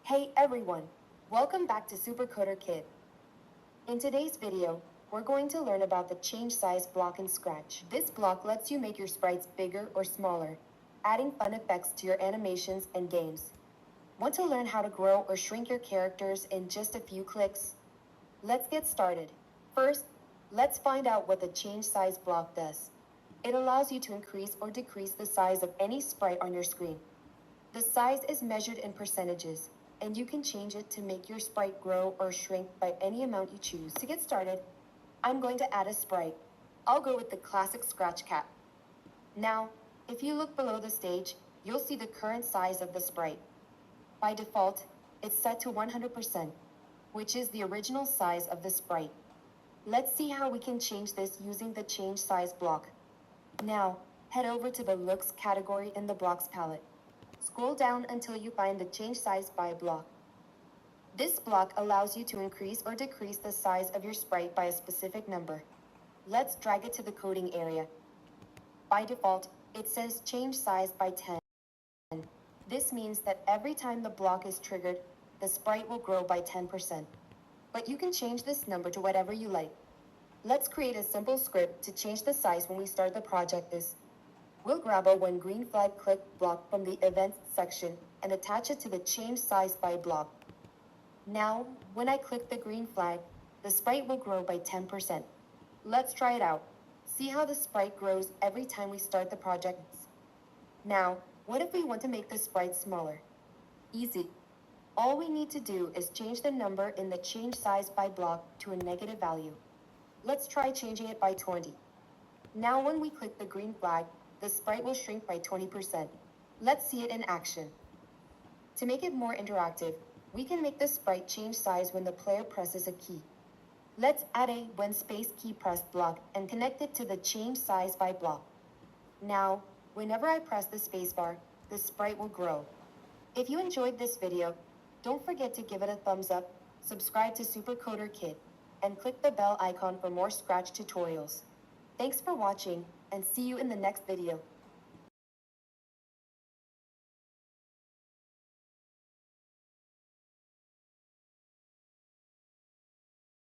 Hey everyone, welcome back to Supercoder Kit. In today's video, we're going to learn about the change size block in Scratch. This block lets you make your sprites bigger or smaller, adding fun effects to your animations and games. Want to learn how to grow or shrink your characters in just a few clicks? Let's get started. First, let's find out what the change size block does. It allows you to increase or decrease the size of any sprite on your screen. The size is measured in percentages, and you can change it to make your sprite grow or shrink by any amount you choose. To get started, I'm going to add a sprite. I'll go with the classic Scratch Cat. Now, if you look below the stage, you'll see the current size of the sprite. By default, it's set to 100%, which is the original size of the sprite. Let's see how we can change this using the change size block. Now, head over to the Looks category in the Blocks palette. Scroll down until you find the Change Size by block. This block allows you to increase or decrease the size of your sprite by a specific number. Let's drag it to the coding area. By default, it says change size by 10. This means that every time the block is triggered, the sprite will grow by 10%. But you can change this number to whatever you like. Let's create a simple script to change the size when we start the project. We'll grab a when green flag click block from the events section and attach it to the change size by block. Now, when I click the green flag, the sprite will grow by 10%. Let's try it out. See how the sprite grows every time we start the project. Now, what if we want to make the sprite smaller? Easy. All we need to do is change the number in the change size by block to a negative value. Let's try changing it by 20. Now when we click the green flag, the sprite will shrink by 20%. Let's see it in action. To make it more interactive, we can make the sprite change size when the player presses a key. Let's add a when space key pressed block and connect it to the change size by block. Now, whenever I press the spacebar, the sprite will grow. If you enjoyed this video, don't forget to give it a thumbs up, subscribe to Supercoder Kit, and click the bell icon for more Scratch tutorials. Thanks for watching, and see you in the next video.